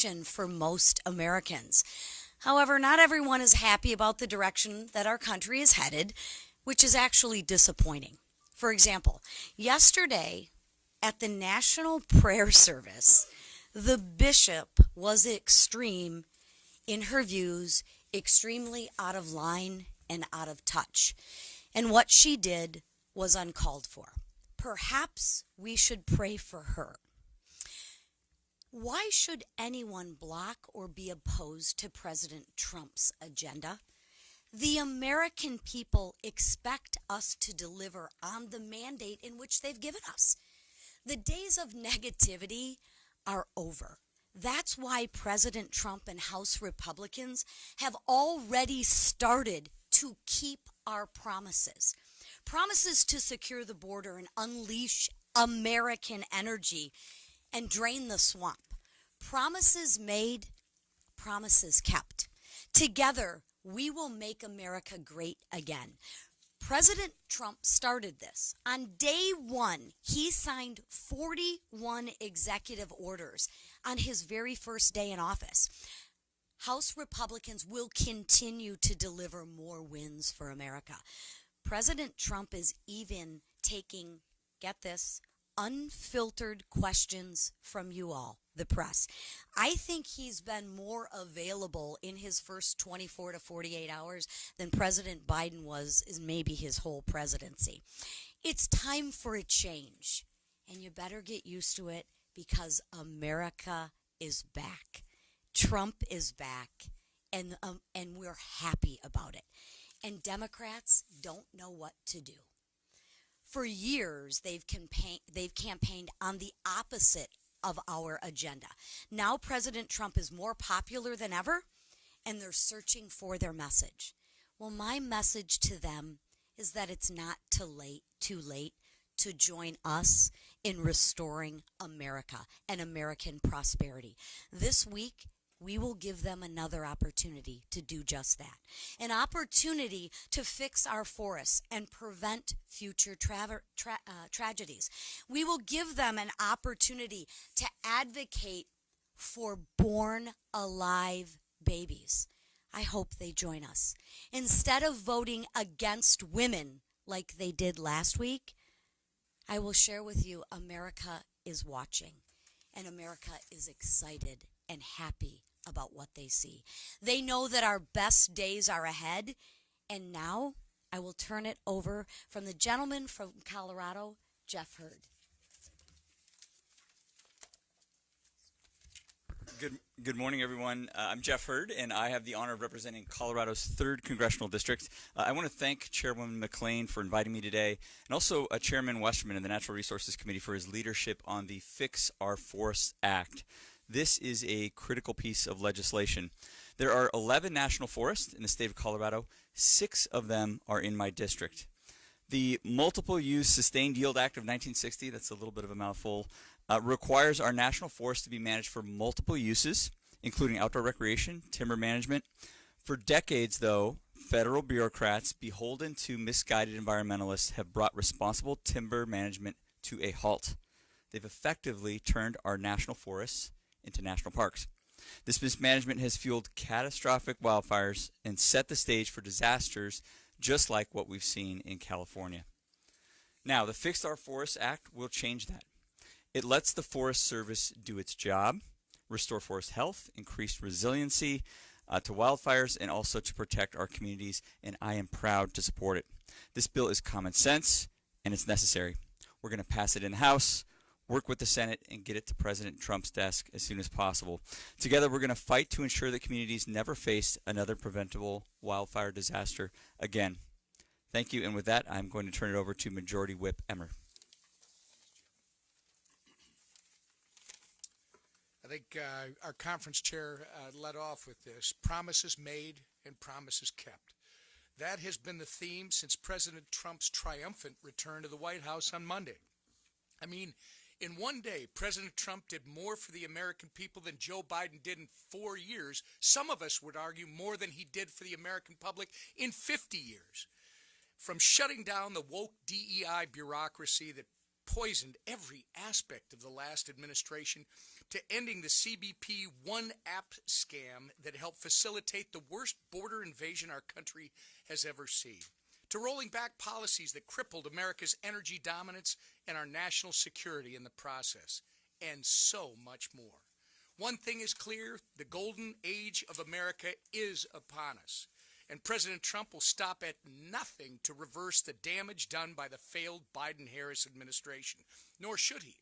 for most Americans. However, not everyone is happy about the direction that our country is headed, which is actually disappointing. For example, yesterday at the National Prayer Service, the bishop was extreme in her views, extremely out of line and out of touch. And what she did was uncalled for. Perhaps we should pray for her. Why should anyone block or be opposed to President Trump's agenda? The American people expect us to deliver on the mandate in which they've given us. The days of negativity are over. That's why President Trump and House Republicans have already started to keep our promises. Promises to secure the border and unleash American energy and drain the swamp. Promises made, promises kept. Together, we will make America great again. President Trump started this. On day one, he signed 41 executive orders on his very first day in office. House Republicans will continue to deliver more wins for America. President Trump is even taking, get this, unfiltered questions from you all, the press. I think he's been more available in his first 24 to 48 hours than President Biden was in maybe his whole presidency. It's time for a change, and you better get used to it because America is back. Trump is back, and we're happy about it. And Democrats don't know what to do. For years, they've campaigned on the opposite of our agenda. Now President Trump is more popular than ever, and they're searching for their message. Well, my message to them is that it's not too late to join us in restoring America and American prosperity. This week, we will give them another opportunity to do just that. An opportunity to fix our forests and prevent future tragedies. We will give them an opportunity to advocate for born alive babies. I hope they join us. Instead of voting against women like they did last week, I will share with you America is watching, and America is excited and happy about what they see. They know that our best days are ahead, and now I will turn it over from the gentleman from Colorado, Jeff Hurd. Good morning, everyone. I'm Jeff Hurd, and I have the honor of representing Colorado's 3rd Congressional District. I want to thank Chairwoman McClain for inviting me today, and also Chairman Westerman of the Natural Resources Committee for his leadership on the Fix Our Forests Act. This is a critical piece of legislation. There are 11 national forests in the state of Colorado. 6 of them are in my district. The Multiple Use Sustained Yield Act of 1960, that's a little bit of a mouthful, requires our national forests to be managed for multiple uses, including outdoor recreation, timber management. For decades, though, federal bureaucrats beholden to misguided environmentalists have brought responsible timber management to a halt. They've effectively turned our national forests into national parks. This mismanagement has fueled catastrophic wildfires and set the stage for disasters just like what we've seen in California. Now, the Fix Our Forests Act will change that. It lets the Forest Service do its job, restore forest health, increase resiliency to wildfires, and also to protect our communities, and I am proud to support it. This bill is common sense, and it's necessary. We're going to pass it in the House, work with the Senate, and get it to President Trump's desk as soon as possible. Together, we're going to fight to ensure that communities never face another preventable wildfire disaster again. Thank you, and with that, I'm going to turn it over to Majority Whip Emmer. I think our conference chair led off with this: promises made and promises kept. That has been the theme since President Trump's triumphant return to the White House on Monday. I mean, in one day, President Trump did more for the American people than Joe Biden did in 4 years. Some of us would argue more than he did for the American public in 50 years. From shutting down the woke DEI bureaucracy that poisoned every aspect of the last administration, to ending the CBP One app scam that helped facilitate the worst border invasion our country has ever seen, to rolling back policies that crippled America's energy dominance and our national security in the process, and so much more. One thing is clear: the golden age of America is upon us, and President Trump will stop at nothing to reverse the damage done by the failed Biden-Harris administration, nor should he.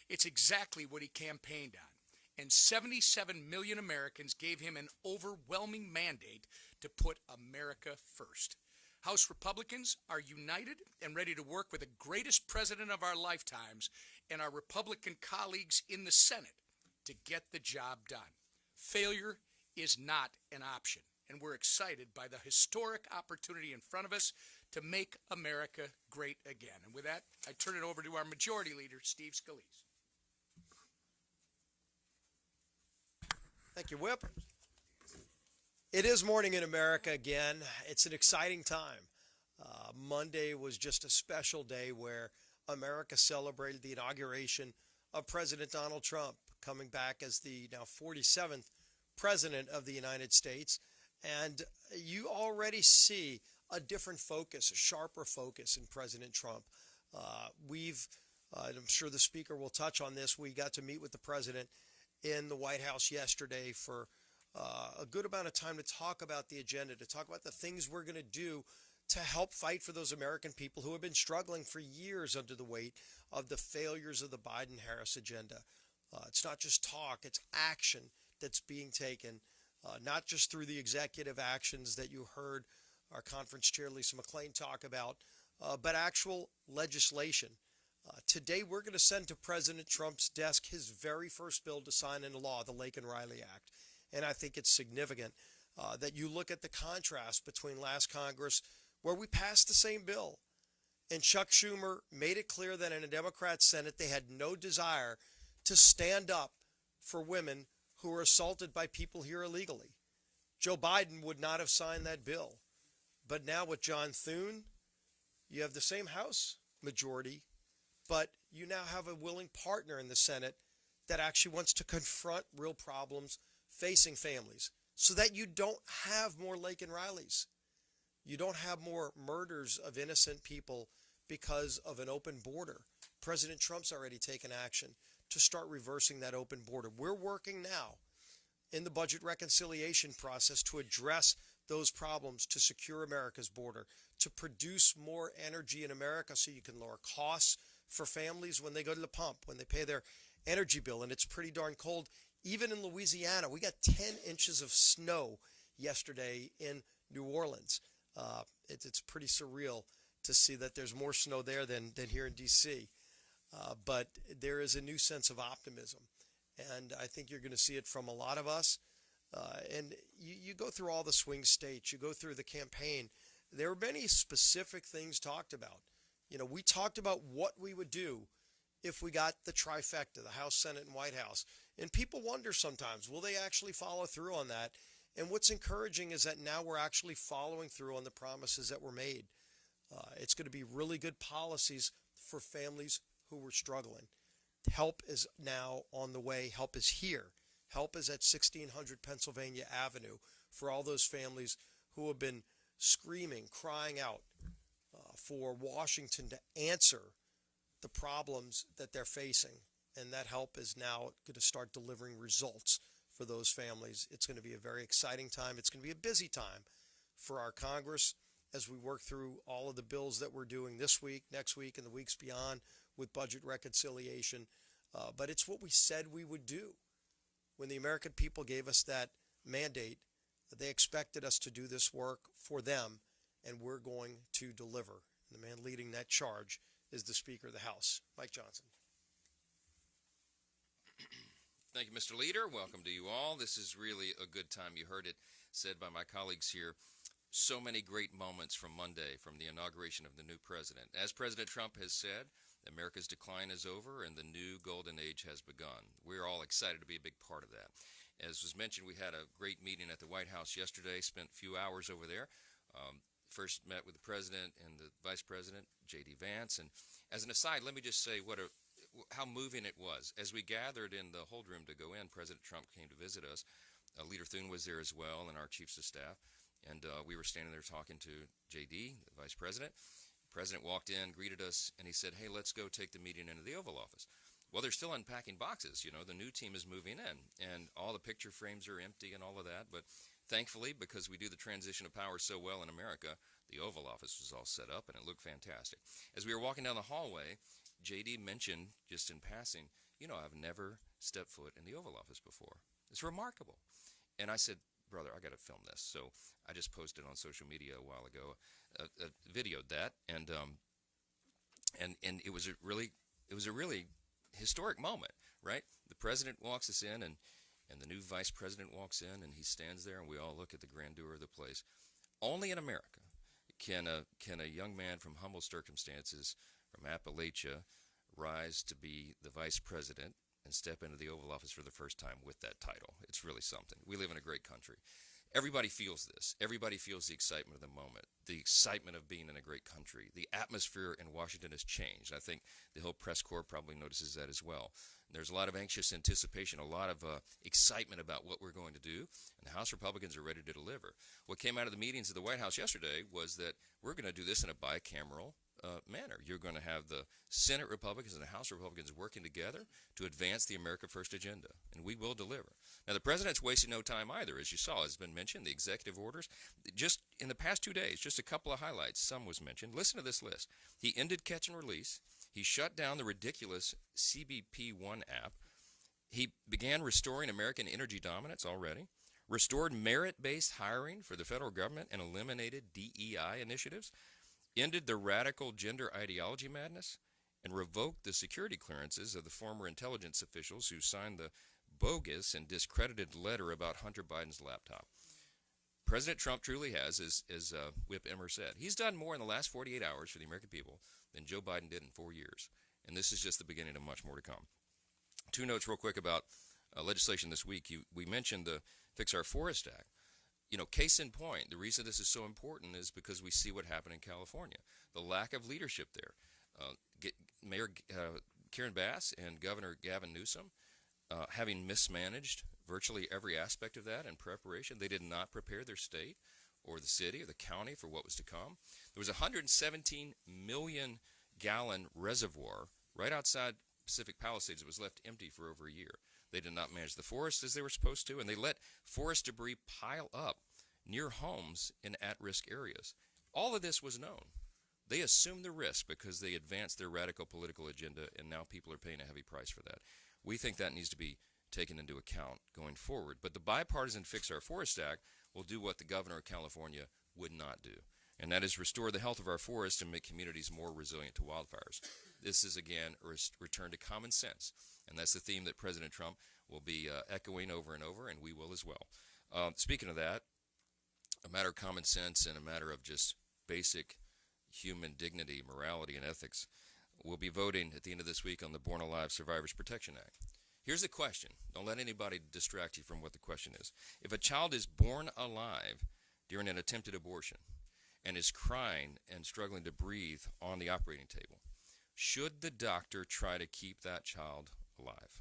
It's exactly what he campaigned on, and 77 million Americans gave him an overwhelming mandate to put America first. House Republicans are united and ready to work with the greatest president of our lifetimes and our Republican colleagues in the Senate to get the job done. Failure is not an option, and we're excited by the historic opportunity in front of us to make America great again. And with that, I turn it over to our Majority Leader, Steve Scalise. Thank you, Whip. It is morning in America again. It's an exciting time. Monday was just a special day where America celebrated the inauguration of President Donald Trump, coming back as the now 47th President of the United States. And you already see a different focus, a sharper focus in President Trump. I'm sure the speaker will touch on this, we got to meet with the president in the White House yesterday for a good amount of time to talk about the agenda, to talk about the things we're going to do to help fight for those American people who have been struggling for years under the weight of the failures of the Biden-Harris agenda. It's not just talk, it's action that's being taken, not just through the executive actions that you heard our conference chair, Lisa McClain, talk about, but actual legislation. Today, we're going to send to President Trump's desk his very first bill to sign into law, the Lake and Riley Act. And I think it's significant that you look at the contrast between last Congress, where we passed the same bill, and Chuck Schumer made it clear that in a Democrat Senate, they had no desire to stand up for women who were assaulted by people here illegally. Joe Biden would not have signed that bill. But now with John Thune, you have the same House majority, but you now have a willing partner in the Senate that actually wants to confront real problems facing families so that you don't have more Lake and Rileys. You don't have more murders of innocent people because of an open border. President Trump's already taken action to start reversing that open border. We're working now in the budget reconciliation process to address those problems, to secure America's border, to produce more energy in America so you can lower costs for families when they go to the pump, when they pay their energy bill, and it's pretty darn cold. Even in Louisiana, we got 10 inches of snow yesterday in New Orleans. It's pretty surreal to see that there's more snow there than here in D.C. But there is a new sense of optimism, and I think you're going to see it from a lot of us. And you go through all the swing states, you go through the campaign. There were many specific things talked about. You know, we talked about what we would do if we got the trifecta, the House, Senate, and White House. And people wonder sometimes, will they actually follow through on that? And what's encouraging is that now we're actually following through on the promises that were made. It's going to be really good policies for families who were struggling. Help is now on the way. Help is here. Help is at 1600 Pennsylvania Avenue for all those families who have been screaming, crying out for Washington to answer the problems that they're facing. And that help is now going to start delivering results for those families. It's going to be a very exciting time. It's going to be a busy time for our Congress as we work through all of the bills that we're doing this week, next week, and the weeks beyond with budget reconciliation. But it's what we said we would do. When the American people gave us that mandate, they expected us to do this work for them, and we're going to deliver. And the man leading that charge is the Speaker of the House, Mike Johnson. Thank you, Mr. Leader. Welcome to you all. This is really a good time. You heard it said by my colleagues here. So many great moments from Monday, from the inauguration of the new president. As President Trump has said, America's decline is over and the new golden age has begun. We're all excited to be a big part of that. As was mentioned, we had a great meeting at the White House yesterday, spent a few hours over there. First met with the president and the vice president, J.D. Vance. And as an aside, let me just say what a how moving it was. As we gathered in the hold room to go in, President Trump came to visit us. Leader Thune was there as well, and our chiefs of staff. And we were standing there talking to J.D., the vice president. The president walked in, greeted us, and he said, "Hey, let's go take the meeting into the Oval Office." Well, they're still unpacking boxes. You know, the new team is moving in, and all the picture frames are empty and all of that. But thankfully, because we do the transition of power so well in America, the Oval Office was all set up, and it looked fantastic. As we were walking down the hallway, J.D. mentioned, just in passing, I've never stepped foot in the Oval Office before. It's remarkable. And I said, "Brother, I got to film this." So I just posted on social media a while ago, videoed that, and it was a really historic moment, right? The president walks us in, and the new vice president walks in, and he stands there, and we all look at the grandeur of the place. Only in America can a young man from humble circumstances from Appalachia rise to be the vice president and step into the Oval Office for the first time with that title. It's really something. We live in a great country. Everybody feels this. Everybody feels the excitement of the moment, the excitement of being in a great country. The atmosphere in Washington has changed. I think the Hill Press Corps probably notices that as well. There's a lot of anxious anticipation, a lot of excitement about what we're going to do, and the House Republicans are ready to deliver. What came out of the meetings at the White House yesterday was that we're going to do this in a bicameral manner. You're going to have the Senate Republicans and the House Republicans working together to advance the America First agenda, and we will deliver. Now, the president's wasting no time either, as you saw. Has been mentioned, the executive orders. Just in the past 2 days, just a couple of highlights. Some was mentioned. Listen to this list. He ended catch and release. He shut down the ridiculous CBP One app. He began restoring American energy dominance already, restored merit-based hiring for the federal government, and eliminated DEI initiatives, ended the radical gender ideology madness, and revoked the security clearances of the former intelligence officials who signed the bogus and discredited letter about Hunter Biden's laptop. President Trump truly has, as Whip Emmer said, he's done more in the last 48 hours for the American people than Joe Biden did in 4 years. And this is just the beginning of much more to come. 2 notes real quick about legislation this week. We mentioned the Fix Our Forest Act. Case in point, the reason this is so important is because we see what happened in California. The lack of leadership there. Mayor Karen Bass and Governor Gavin Newsom having mismanaged virtually every aspect of that in preparation. They did not prepare their state or the city or the county for what was to come. There was a 117 million gallon reservoir right outside Pacific Palisades that was left empty for over a year. They did not manage the forest as they were supposed to, and they let forest debris pile up near homes in at-risk areas. All of this was known. They assumed the risk because they advanced their radical political agenda, and now people are paying a heavy price for that. We think that needs to be taken into account going forward. But the bipartisan Fix Our Forest Act will do what the governor of California would not do, and that is restore the health of our forests and make communities more resilient to wildfires. This is, again, a return to common sense, and that's the theme that President Trump will be echoing over and over, and we will as well. Speaking of that, a matter of common sense and a matter of just basic human dignity, morality, and ethics, we'll be voting at the end of this week on the Born Alive Survivors Protection Act. Here's the question. Don't let anybody distract you from what the question is. If a child is born alive during an attempted abortion and is crying and struggling to breathe on the operating table, should the doctor try to keep that child alive?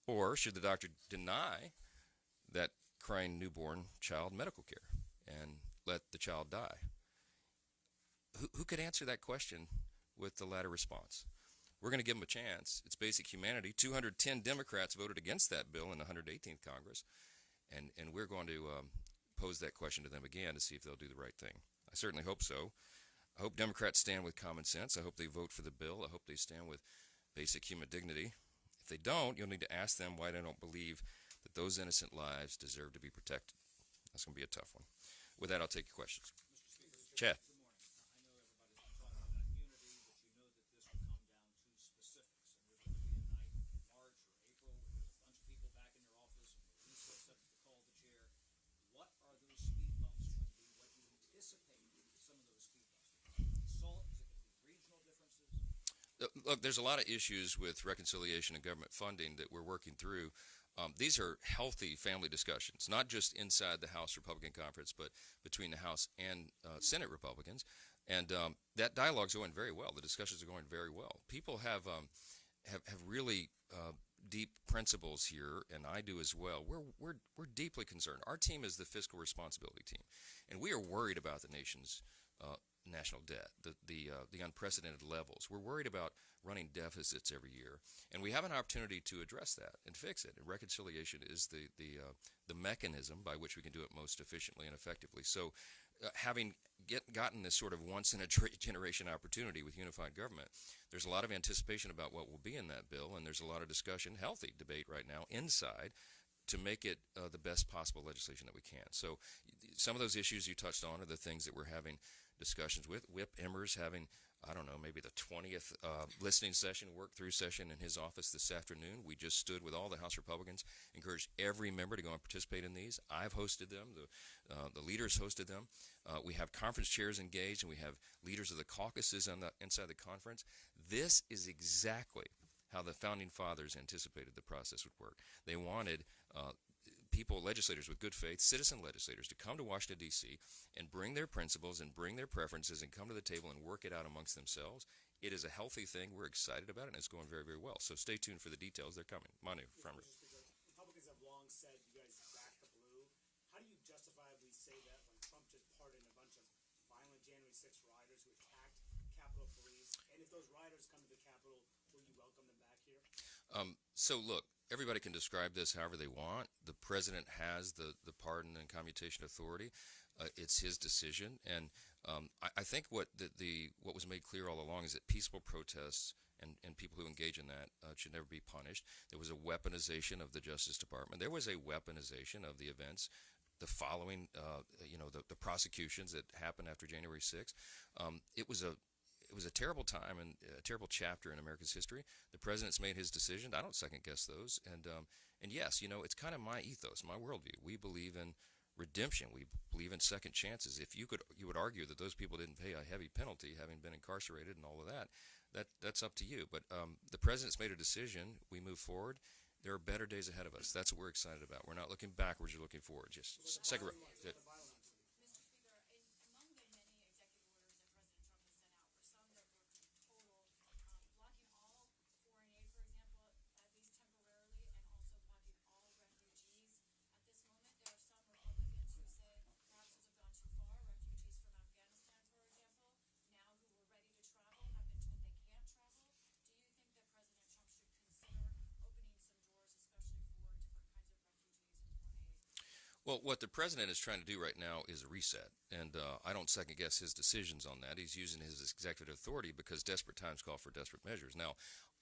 Or should the doctor deny that crying newborn child medical care and let the child die? Who could answer that question with the latter response? We're going to give them a chance. It's basic humanity. 210 Democrats voted against that bill in the 118th Congress, and we're going to pose that question to them again to see if they'll do the right thing. I certainly hope so. I hope Democrats stand with common sense. I hope they vote for the bill. I hope they stand with basic human dignity. If they don't, you'll need to ask them why they don't believe that those innocent lives deserve to be protected. That's going to be a tough one. With that, I'll take your questions. Chad. Look, there's a lot of issues with reconciliation and government funding that we're working through. These are healthy family discussions, not just inside the House Republican Conference, but between the House and Senate Republicans. And that dialogue's going very well. The discussions are going very well. People have have really deep principles here, and I do as well. We're deeply concerned. Our team is the fiscal responsibility team, and we are worried about the nation's national debt, the unprecedented levels. We're worried about running deficits every year, and we have an opportunity to address that and fix it. And reconciliation is the mechanism by which we can do it most efficiently and effectively. So, having gotten this sort of once-in-a-generation opportunity with unified government, there's a lot of anticipation about what will be in that bill, and there's a lot of discussion, healthy debate right now inside, to make it the best possible legislation that we can. So some of those issues you touched on are the things that we're having discussions with. Whip Emmer's having, I don't know, maybe the 20th listening session, work-through session in his office this afternoon. We just stood with all the House Republicans, encouraged every member to go and participate in these. I've hosted them. The leaders hosted them. We have conference chairs engaged, and we have leaders of the caucuses inside the conference. This is exactly how the Founding Fathers anticipated the process would work. They wanted legislators with good faith, citizen legislators, to come to Washington, D.C. and bring their principles and bring their preferences and come to the table and work it out amongst themselves. It is a healthy thing. We're excited about it, and it's going very, very well. So stay tuned for the details. They're coming. Manu, from Republicans have long said you guys back the blue. How do you justifiably say that when Trump just pardoned a bunch of violent January 6th rioters who attacked Capitol Police? And if those rioters come to the Capitol, will you welcome them back here? So look, everybody can describe this however they want. The president has the pardon and commutation authority. It's his decision, and I think what was made clear all along is that peaceful protests and people who engage in that should never be punished. There was a weaponization of the Justice Department. There was a weaponization of the events, the following, the prosecutions that happened after January 6th. It was a terrible time and a terrible chapter in America's history. The president's made his decision. I don't second guess those. And yes, it's kind of my ethos, my worldview. We believe in redemption. We believe in second chances. If you would argue that those people didn't pay a heavy penalty, having been incarcerated and all of that's up to you. But the president's made a decision. We move forward. There are better days ahead of us. That's what we're excited about. We're not looking backwards. We're looking forward. Just second. Well, what the president is trying to do right now is a reset, and I don't second-guess his decisions on that. He's using his executive authority because desperate times call for desperate measures. Now,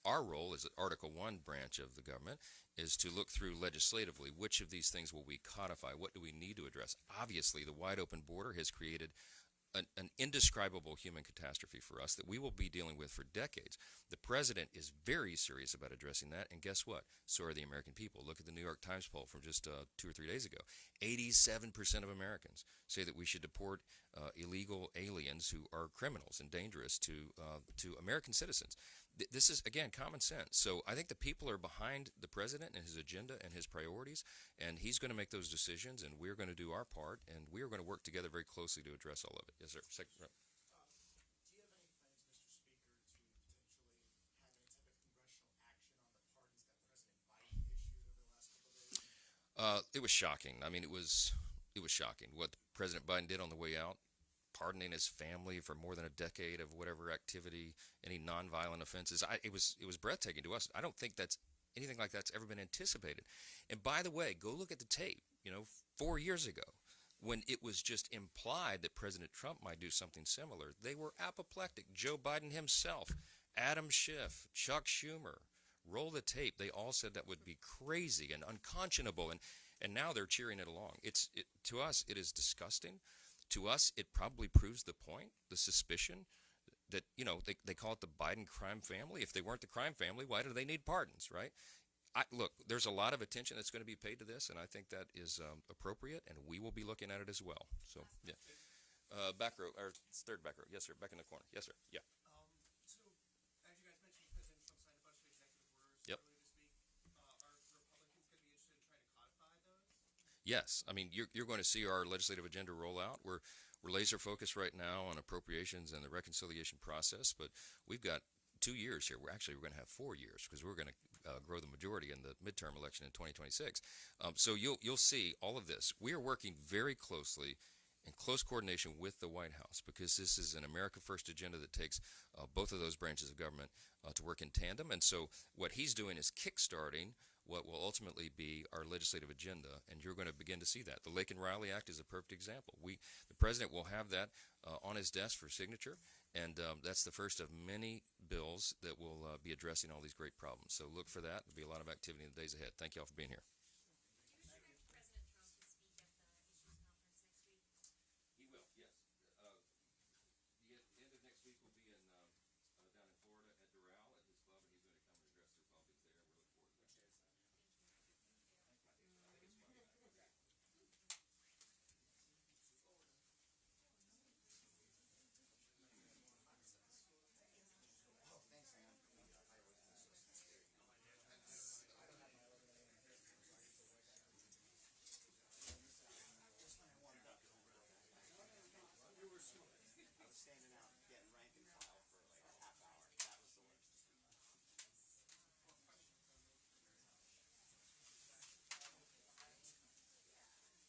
our role as Article 1 branch of the government is to look through legislatively which of these things will we codify, what do we need to address. Obviously, the wide-open border has created an indescribable human catastrophe for us that we will be dealing with for decades. The president is very serious about addressing that, and guess what? So are the American people. Look at the New York Times poll from just 2 or 3 days ago. 87% of Americans say that we should deport illegal aliens who are criminals and dangerous to American citizens. This is, again, common sense. So I think the people are behind the president and his agenda and his priorities, and he's going to make those decisions, and we're going to do our part, and we are going to work together very closely to address all of it. Yes, sir. Do you have any plans, Mr. Speaker, to potentially have any type of congressional action on the pardons that President Biden issued over the last couple of days? It was shocking. I mean, it was shocking what President Biden did on the way out, pardoning his family for more than a decade of whatever activity, any nonviolent offenses. It was breathtaking to us. I don't think that's anything like that's ever been anticipated. And by the way, go look at the tape. 4 years ago, when it was just implied that President Trump might do something similar, they were apoplectic. Joe Biden himself, Adam Schiff, Chuck Schumer, roll the tape. They all said that would be crazy and unconscionable, and now they're cheering it along. To us, it is disgusting. To us, it probably proves the point, the suspicion that, they call it the Biden crime family. If they weren't the crime family, why do they need pardons, right? Look, there's a lot of attention that's going to be paid to this, and I think that is appropriate, and we will be looking at it as well. So, yeah. Back row, or third back row. Yes, sir. Back in the corner. Yes, sir. Yeah. So, as you guys mentioned, President Trump signed a bunch of executive orders Yep. earlier this week. Are Republicans going to be interested in trying to codify those? Yes, I mean you're going to see our legislative agenda roll out. We're laser focused right now on appropriations and the reconciliation process, but we've got 2 years here. We're going to have 4 years because we're going to grow the majority in the midterm election in 2026. So you'll see all of this. We are working very closely in close coordination with the White House because this is an America First agenda that takes both of those branches of government to work in tandem. And so what he's doing is kickstarting what will ultimately be our legislative agenda, and you're going to begin to see that. The Lake and Riley Act is a perfect example. The president will have that on his desk for signature, and that's the first of many bills that will be addressing all these great problems. So look for that. There'll be a lot of activity in the days ahead. Thank you all for being here.